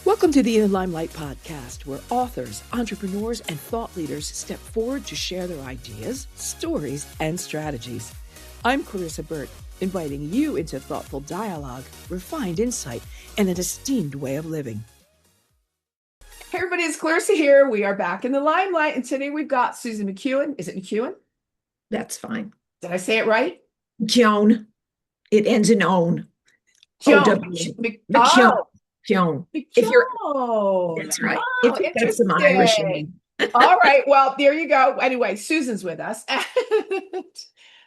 Welcome to the Limelight podcast, where authors, entrepreneurs, and thought leaders step forward to share their ideas, stories, and strategies. I'm Clarissa Burt, inviting you into thoughtful dialogue, refined insight, and an esteemed way of living. Hey everybody, it's Clarissa here. We are back in the Limelight, and today we've got Susan McKeown. Is it McKeown? That's fine. Did I say it right? McKeown. It ends in own. McKeown. McKeown. McKeown. If you're, that's right. Oh, if you've got some Irish in me. All right. Well, there you go. Anyway, Susan's with us.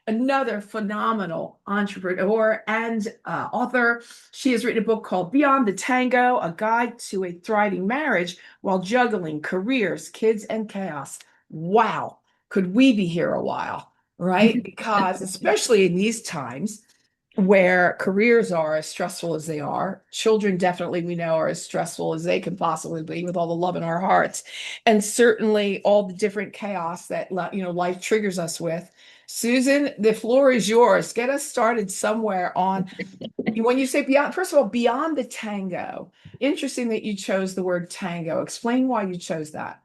Another phenomenal entrepreneur and author. She has written a book called Beyond the Tango, A Guide to a Thriving Marriage While Juggling Careers, Kids, and Chaos. Wow. Could we be here a while, right? Because especially in these times, where careers are as stressful as they are, children definitely we know are as stressful as they can possibly be with all the love in our hearts, and certainly all the different chaos that life triggers us with. Susan, the floor is yours. Get us started somewhere on when you say beyond. First of all, Beyond the Tango. Interesting that you chose the word tango. Explain why you chose that.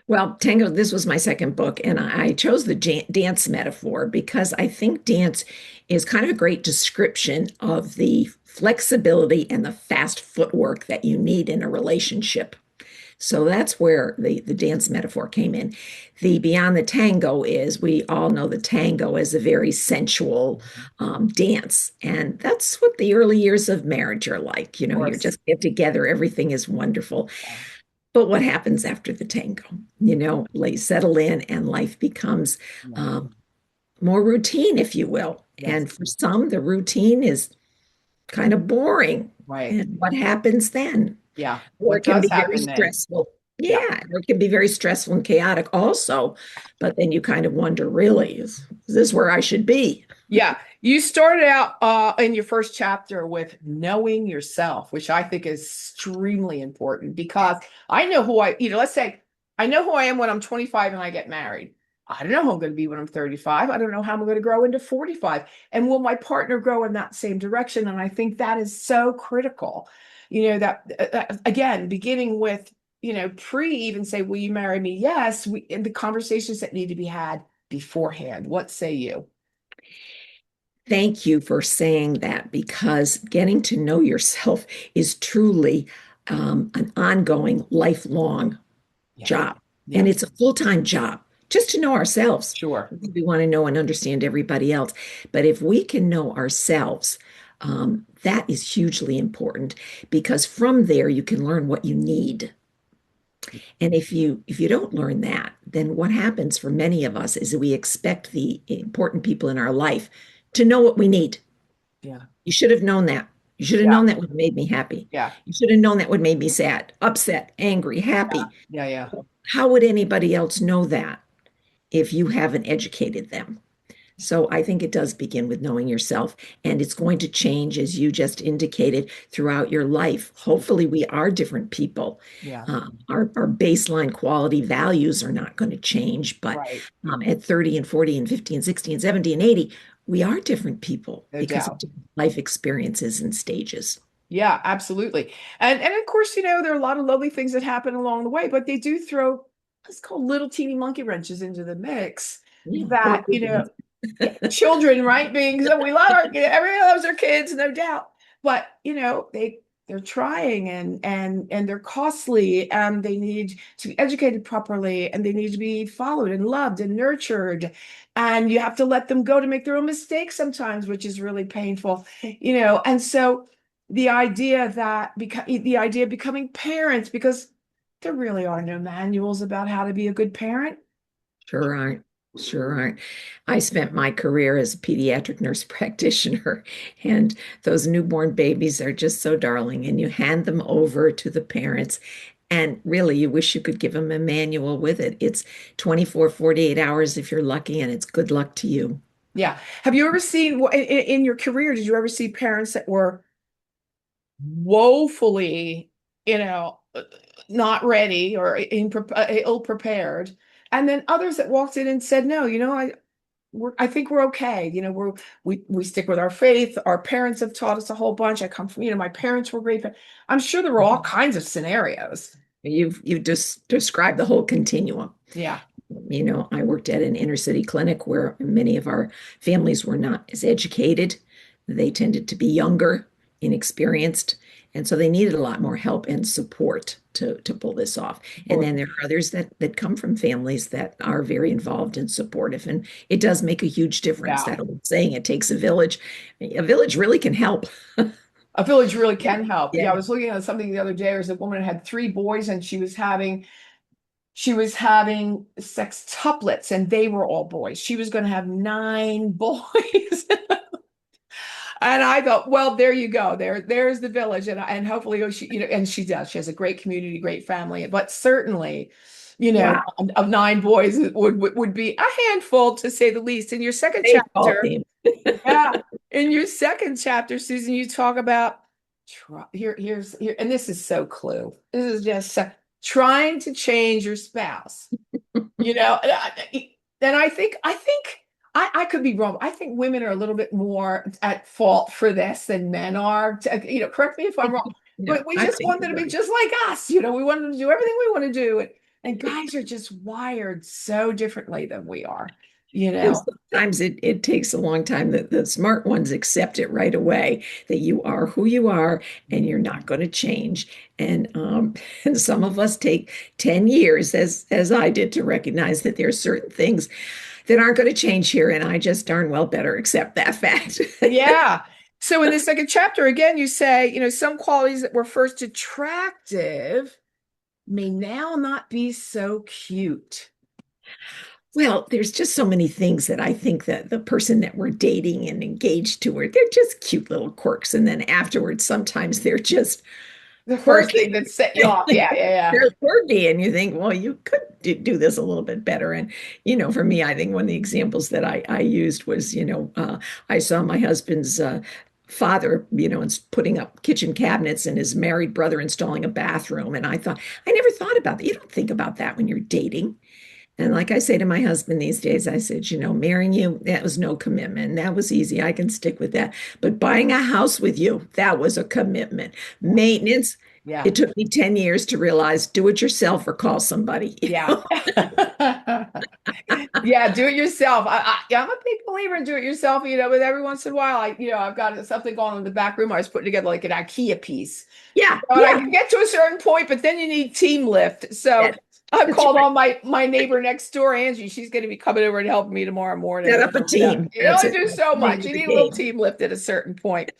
Well, Tango, this was my second book, and I chose the dance metaphor because I think dance is kind of a great description of the flexibility and the fast footwork that you need in a relationship. So that's where the dance metaphor came in. The Beyond the Tango is, we all know the tango is a very sensual dance. And that's what the early years of marriage are like. You know, you just get together, everything is wonderful. But what happens after the tango? You know, they settle in and life becomes more routine, if you will. Yes. And for some, the routine is kind of boring. Right. And what happens then? Yeah. Or it can be very stressful. Yeah. Or it can be very stressful and chaotic also. But then you kind of wonder, really, is this where I should be? Yeah. You started out in your first chapter with knowing yourself, which I think is extremely important because I know who let's say I know who I am when I'm 25 and I get married. I don't know who I'm going to be when I'm 35. I don't know how I'm going to grow into 45. And will my partner grow in that same direction? And I think that is so critical. You know, that again, beginning with, pre even say, will you marry me? Yes. In the conversations that need to be had beforehand. What say you? Thank you for saying that, because getting to know yourself is truly an ongoing, lifelong job. Yeah. And it's a full-time job just to know ourselves. Sure. We want to know and understand everybody else. But if we can know ourselves, that is hugely important, because from there you can learn what you need. And if you don't learn that, then what happens for many of us is that we expect the important people in our life to know what we need. Yeah. You should have known that. You should have known that would have made me happy. Yeah. You should have known that would make me sad, upset, angry, happy. Yeah. How would anybody else know that if you haven't educated them? So I think it does begin with knowing yourself, and it's going to change, as you just indicated, throughout your life. Hopefully we are different people. Yeah. Our baseline quality values are not going to change, but at 30 and 40 and 50 and 60 and 70 and 80, we are different people because of different life experiences and stages. Yeah, absolutely. And of course, there are a lot of lovely things that happen along the way, but they do throw, let's call little teeny monkey wrenches into the mix that, children, right? Being, so we love everyone loves their kids, no doubt. But, they're trying and they're costly, and they need to be educated properly, and they need to be followed and loved and nurtured. And you have to let them go to make their own mistakes sometimes, which is really painful, and so the idea of becoming parents, because there really are no manuals about how to be a good parent. Sure aren't. I spent my career as a pediatric nurse practitioner, and those newborn babies are just so darling, and you hand them over to the parents, and really you wish you could give them a manual with it. It's 24, 48 hours if you're lucky, and it's good luck to you. Yeah. Have you ever seen, in your career, did you ever see parents that were woefully, not ready or ill prepared, and then others that walked in and said, no, I think we're okay. We stick with our faith. Our parents have taught us a whole bunch. I come from, my parents were great. I'm sure there were all kinds of scenarios. You've just described the whole continuum. Yeah. I worked at an inner city clinic where many of our families were not as educated. They tended to be younger, inexperienced, and so they needed a lot more help and support to pull this off. And then there are others that come from families that are very involved and supportive, and it does make a huge difference. Yeah. That old saying, it takes a village. A village really can help. A village really can help. Yeah. Yeah, I was looking at something the other day. There was a woman who had 3 boys, and she was having sextuplets, and they were all boys. She was going to have 9 boys. And I thought, well, there you go. There's the village, and hopefully and she does. She has a great community, great family, but certainly, Wow. of 9 boys it would be a handful, to say the least. In your second Baseball chapter, team. yeah, in your second chapter, Susan, you talk about and this is so clue. This is just trying to change your spouse. And I could be wrong. I think women are a little bit more at fault for this than men are. Correct me if I'm wrong. No, But we I just think want them to you're be right. just like us. We want them to do everything we want to do. And guys are just wired so differently than we are. And sometimes it takes a long time. The smart ones accept it right away, that you are who you are and you're not going to change. And and some of us take 10 years, as I did, to recognize that there are certain things that aren't going to change here. And I just darn well better accept that fact. Yeah. So in the second chapter, again, you say, some qualities that were first attractive may now not be so cute. Well, there's just so many things that I think that the person that we're dating and engaged to, they're just cute little quirks. And then afterwards, sometimes they're just The first quirky. thing that set you off. Yeah, yeah, yeah. They're quirky, and you think, well, you could do this a little bit better. And, for me, I think one of the examples that I used was, I saw my husband's father, putting up kitchen cabinets and his married brother installing a bathroom. And I thought, I never thought about that. You don't think about that when you're dating. And like I say to my husband these days, I said, marrying you, that was no commitment. That was easy. I can stick with that. But buying a house with you, that was a commitment. Maintenance, Yeah. it took me 10 years to realize, do it yourself or call somebody. Yeah. Yeah, do it yourself. I'm a big believer in do it yourself, but every once in a while, I've got something going on in the back room. I was putting together like an IKEA piece. Yeah. And I Yeah. can get to a certain point, but then you need team lift. So I've That's called right. on my neighbor next door, Angie. She's going to be coming over and helping me tomorrow morning. Set up a team. You That's only it. do so Name much. of You the need a little game. team lift at a certain point.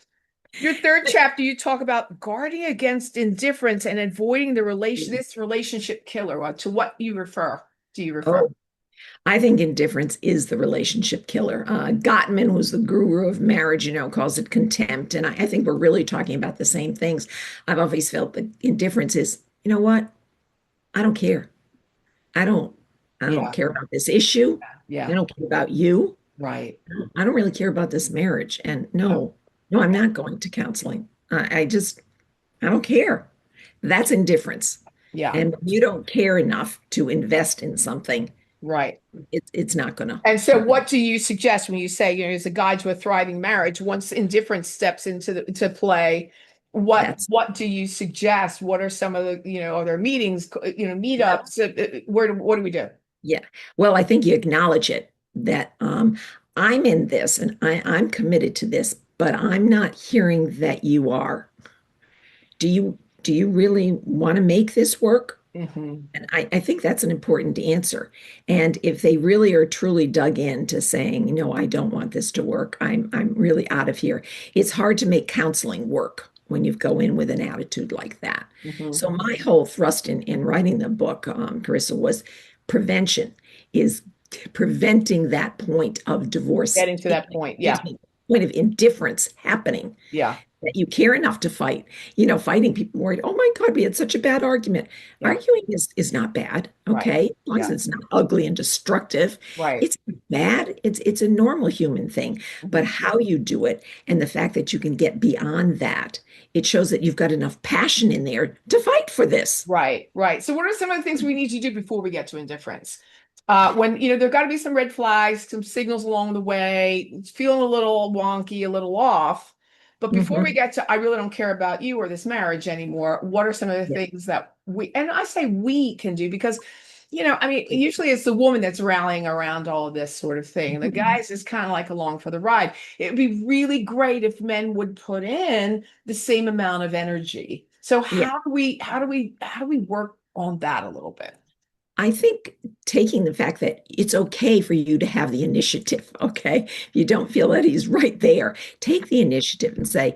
Your third chapter, you talk about guarding against indifference and avoiding this relationship killer. To what do you refer? Oh, I think indifference is the relationship killer. Gottman was the guru of marriage, calls it contempt. And I think we're really talking about the same things. I've always felt that indifference is, you know what? I don't care. I don't, I don't Yeah. care about this issue. Yeah. I don't care about you. Right. I don't really care about this marriage. And no, I'm not going to counseling. I don't care. That's indifference. Yeah. And you don't care enough to invest in something. Right. It's not gonna. And so what do you suggest when you say, as a guide to a thriving marriage, once indifference steps to play, what do you suggest? What are some of the, are there meetings, meetups? What do we do? Yeah. Well, I think you acknowledge it, that I'm in this and I'm committed to this, but I'm not hearing that you are. Do you really want to make this work? Mm-hmm. And I think that's an important answer. And if they really are truly dug into saying, I don't want this to work, I'm really out of here. It's hard to make counseling work when you go in with an attitude like that. Mm-hmm. So my whole thrust in writing the book, Clarissa, was prevention, is preventing that point of divorce. Getting to that point. Yeah. Point of indifference happening. Yeah. That you care enough to fight. Fighting, people worried, oh my God, we had such a bad argument. Yeah. Arguing is not bad, okay? Right. As long as it's not ugly and destructive. Right. It's bad. It's a normal human thing. But how you do it and the fact that you can get beyond that, it shows that you've got enough passion in there to fight for this. Right. Right. So what are some of the things we need to do before we get to indifference? When, there got to be some red flags, some signals along the way, it's feeling a little wonky, a little off. But before we Mhm. get to, I really don't care about you or this marriage anymore, what are some of the Yeah. things that and I say we can do because, I mean, usually it's the woman that's rallying around all of this sort of thing. The Mhm. guys is kind of like along for the ride. It'd be really great if men would put in the same amount of energy. So Yeah. how do we work on that a little bit? I think taking the fact that it's okay for you to have the initiative, okay? If you don't feel that he's right there, take the initiative and say,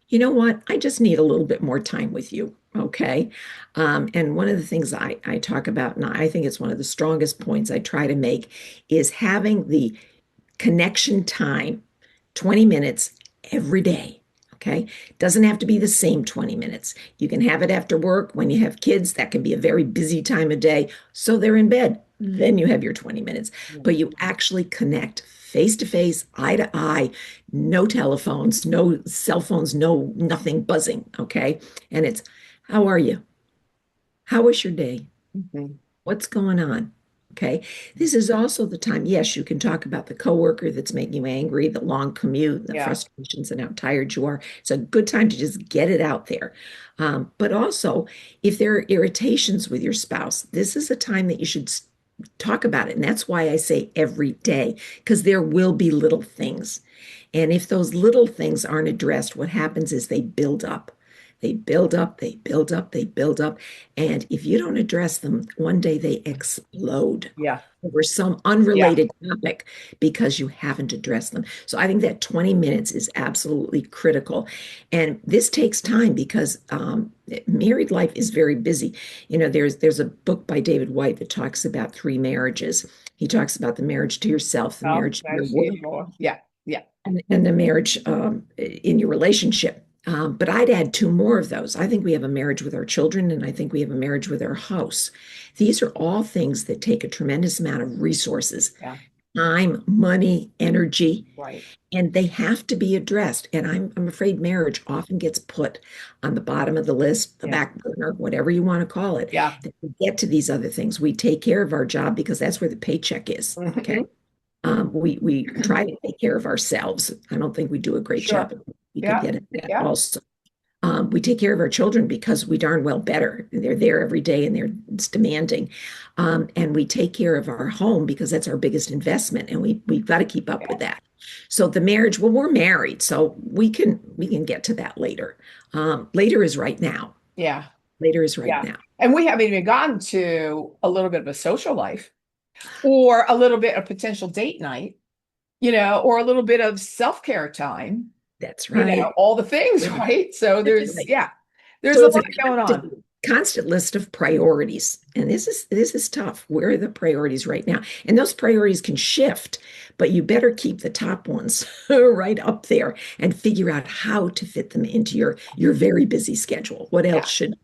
you know what? I just need a little bit more time with you, okay? And one of the things I talk about, and I think it's one of the strongest points I try to make, is having the connection time, 20 minutes every day. Okay. Doesn't have to be the same 20 minutes. You can have it after work when you have kids. That can be a very busy time of day. So they're in bed. Then you have your 20 minutes. But you actually connect face to face, eye to eye, no telephones, no cell phones, no nothing buzzing. Okay. And it's, how are you? How was your day? Mhm. What's going on? Okay. This is also the time, yes, you can talk about the coworker that's making you angry, the long commute, the Yeah. frustrations, and how tired you are. It's a good time to just get it out there. But also, if there are irritations with your spouse, this is a time that you should talk about it. And that's why I say every day, because there will be little things. And if those little things aren't addressed, what happens is they build up. They build up, they build up, they build up. And if you don't address them, one day they explode Yeah. over some Yeah. unrelated topic because you haven't addressed them. So I think that 20 minutes is absolutely critical. And this takes time because married life is very busy. There's a book by David White that talks about three marriages. He talks about the marriage to yourself, the Oh, marriage to your that's work, beautiful. Yeah. Yeah. and the marriage in your relationship. But I'd add two more of those. I think we have a marriage with our children, and I think we have a marriage with our house. These are all things that take a tremendous amount of resources, Yeah. time, money, energy, Right. and they have to be addressed. And I'm afraid marriage often gets put on the bottom of the list, the Yeah. back burner, whatever you want to call it. Yeah. That we get to these other things. We take care of our job because that's where the paycheck is. Okay. Mhm. We try to take care of ourselves. I don't think we do a great job. Sure. We could Yeah. get at that Yeah. also. We take care of our children because we darn well better. They're there every day and it's demanding. And we take care of our home because that's our biggest investment, and we've got to keep up Yeah. with that. So the marriage, well, we're married, so we can get to that later. Later is right now. Yeah. Later is right Yeah. now. And we haven't even gotten to a little bit of a social life or a little bit of potential date night, or a little bit of self-care time, That's right. all the things, right? So That's there's, right. yeah, there's So a it's a lot going on. constant list of priorities. And this is tough. Where are the priorities right now? And those priorities can shift, but you better keep the top ones right up there and figure out how to fit them into your very busy schedule. What else Yeah. should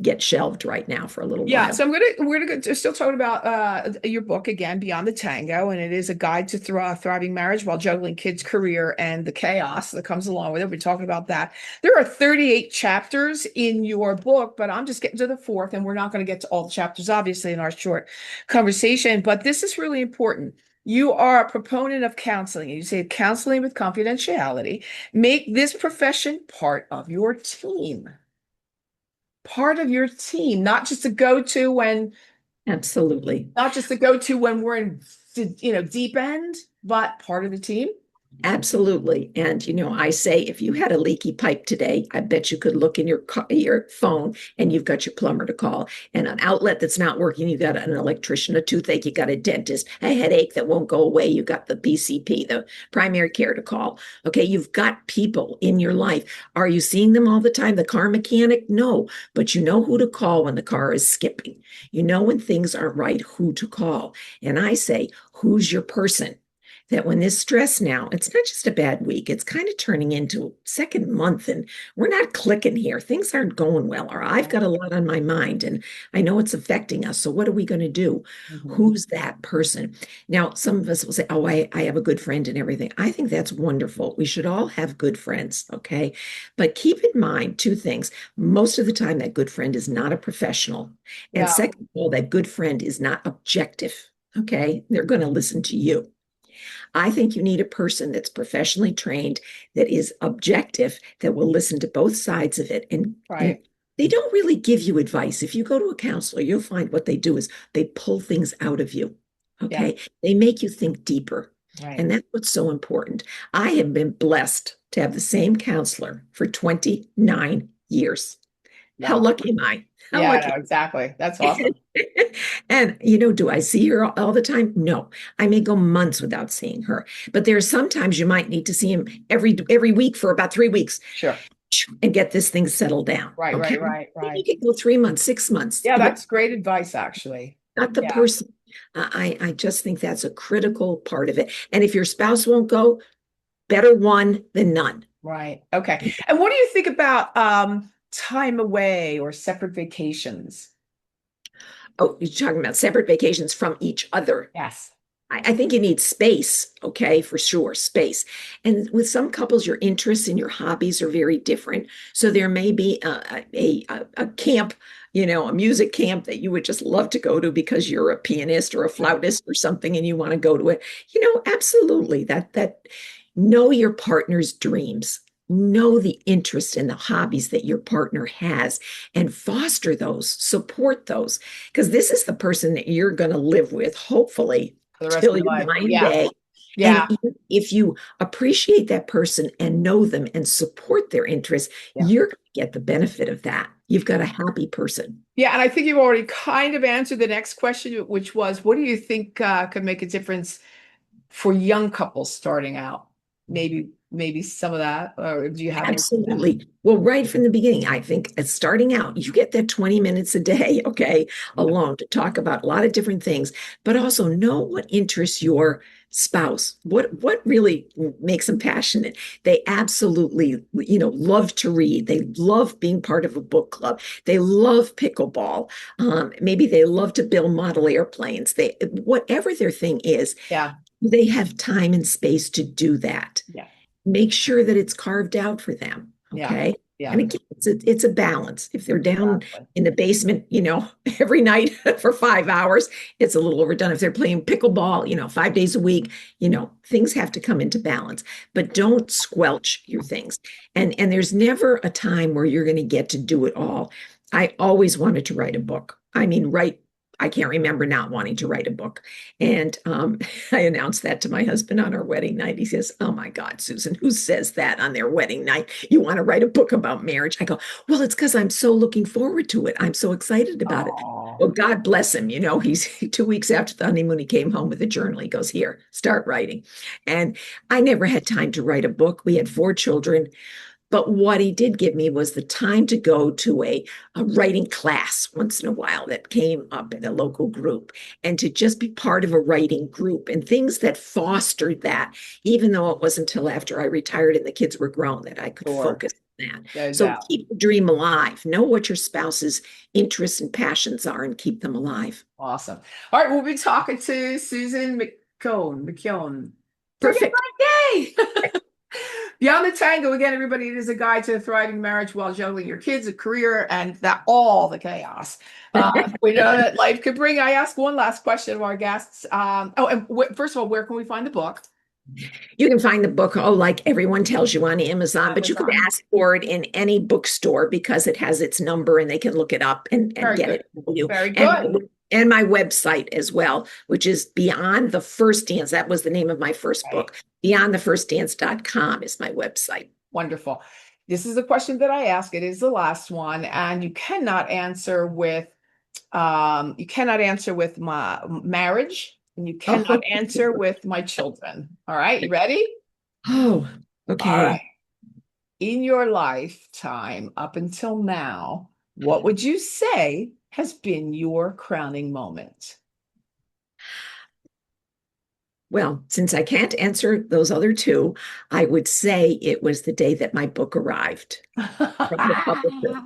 get shelved right now for a little Yeah, while? so we're gonna still talking about your book again, Beyond the Tango, and it is a guide to thriving marriage while juggling kids' career and the chaos that comes along with it. We're talking about that. There are 38 chapters in your book, but I'm just getting to the fourth, and we're not going to get to all the chapters, obviously, in our short conversation. But this is really important. You are a proponent of counseling. You say counseling with confidentiality. Make this profession part of your team, not just a go-to when Absolutely. not just the go-to when we're in, deep end, but part of the team. Absolutely. And I say if you had a leaky pipe today, I bet you could look in your phone and you've got your plumber to call. And an outlet that's not working, you got an electrician, a toothache, you got a dentist, a headache that won't go away, you got the PCP, the primary care to call. Okay, you've got people in your life. Are you seeing them all the time? The car mechanic? No, but you know who to call when the car is skipping. You know when things aren't right, who to call. And I say, who's your person? That when this stress now, it's not just a bad week, it's kind of turning into second month and we're not clicking here. Things aren't going well, or I've got a lot on my mind and I know it's affecting us. So what are we going to do? Mhm. Who's that person? Now, some of us will say, oh, I have a good friend and everything. I think that's wonderful. We should all have good friends, okay? But keep in mind two things. Most of the time, that good friend is not a professional. And Yeah. second of all, that good friend is not objective. Okay. They're going to listen to you. I think you need a person that's professionally trained, that is objective, that will listen to both sides of it. And Right. they don't really give you advice. If you go to a counselor, you'll find what they do is they pull things out of you. Yeah. Okay. They make you think deeper. Right. And that's what's so important. I have been blessed to have the same counselor for 29 years. How Wow. lucky am I? How Yeah, lucky? no, exactly. That's awesome. And, do I see her all the time? No, I may go months without seeing her. But there are sometimes you might need to see him every week for about 3 weeks Sure. and get this thing settled down. Right, Okay. right, right, You right. can go 3 months, 6 months, Yeah, that's great advice, actually. not the Yeah. person. I just think that's a critical part of it. And if your spouse won't go, better one than none. Right. Okay. And what do you think about time away or separate vacations? Oh, you're talking about separate vacations from each other. Yes. I think you need space, okay, for sure, space. And with some couples, your interests and your hobbies are very different. So there may be a camp, a music camp that you would just love to go to because you're a pianist or a flautist or something and you want to go to it. Absolutely. That know your partner's dreams. Know the interest and the hobbies that your partner has and foster those, support those, because this is the person that you're going to live with, hopefully, For the rest of till your your life. dying Yeah. day. And Yeah. if you appreciate that person and know them and support their interests, Yeah. you're going to get the benefit of that. You've got a happy person. Yeah. And I think you've already kind of answered the next question, which was, what do you think could make a difference for young couples starting out? Maybe some of that, or do you have any? Absolutely. Well, right from the beginning, I think starting out, you get that 20 minutes a day, okay, Yeah. alone to talk about a lot of different things, but also know what interests your spouse, what really makes them passionate. They absolutely, love to read. They love being part of a book club. They love pickleball. Maybe they love to build model airplanes. Whatever their thing is, Yeah. they have time and space to do that. Yeah. Make sure that it's carved out for them. Yeah. Okay. Yeah. And again, it's a balance. If they're down Exactly. in the basement, every night for 5 hours, it's a little overdone. If they're playing pickleball, 5 days a week, things have to come into balance, but don't squelch your things. And there's never a time where you're going to get to do it all. I always wanted to write a book. I mean, I can't remember not wanting to write a book. And I announced that to my husband on our wedding night. He says, "Oh my God, Susan, who says that on their wedding night? You want to write a book about marriage?" I go, "Well, it's because I'm so looking forward to it. I'm so excited about it." Oh, Well, God bless him. He's 2 weeks after the honeymoon, he came home with a journal. He goes, "Here, start writing." And I never had time to write a book. We had 4 children. But what he did give me was the time to go to a writing class once in a while that came up in a local group and to just be part of a writing group and things that fostered that, even though it wasn't until after I retired and the kids were grown that I could sure. focus on that. No So doubt. keep the dream alive. Know what your spouse's interests and passions are and keep them alive. Awesome. All right, we'll be talking to Susan McKeown. Forget Perfect. my day. Beyond the Tango, again, everybody, it is a guide to a thriving marriage while juggling your kids, a career, and that all the chaos we know that life could bring. I ask one last question of our guests. First of all, where can we find the book? You can find the book, like everyone tells you, on Amazon, but you can Amazon. ask for it in any bookstore because it has its number and they can look it up and Very get good. it for you. Very good. And my website as well, which is Beyond the First Dance. That was the name of my first Right. book. BeyondTheFirstDance.com is my website. Wonderful. This is the question that I ask. It is the last one, and you cannot answer with my marriage, and you cannot answer with my children. All right, you ready? Oh, All okay. right. In your lifetime up until now, what would you say has been your crowning moment? Well, since I can't answer those other two, I would say it was the day that my book arrived from the publisher,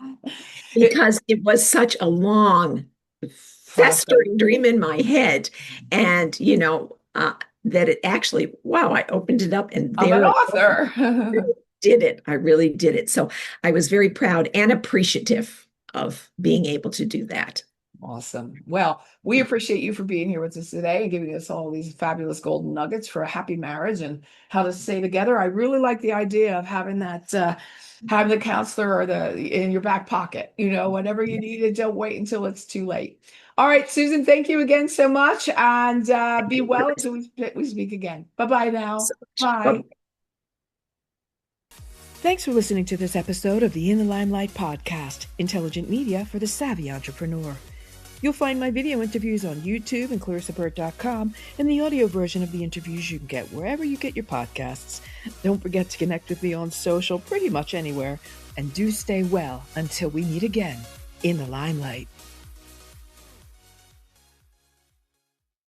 because it was such a long, Process festering dream in my head. And, that it actually, wow, I opened it up and of an there it was. author. I really did it. I really did it. So I was very proud and appreciative of being able to do that. Awesome. Well, we appreciate you for being here with us today and giving us all these fabulous golden nuggets for a happy marriage and how to stay together. I really like the idea of having that, having the counselor or the in your back pocket, whenever you need it, don't wait until it's too late. All right, Susan, thank you again so much, and be well until we speak again. Bye-bye now. Bye. Thanks for listening to this episode of the In the Limelight podcast, intelligent media for the savvy entrepreneur. You'll find my video interviews on YouTube and ClarissaBurt.com, and the audio version of the interviews you can get wherever you get your podcasts. Don't forget to connect with me on social pretty much anywhere, and do stay well until we meet again in the Limelight.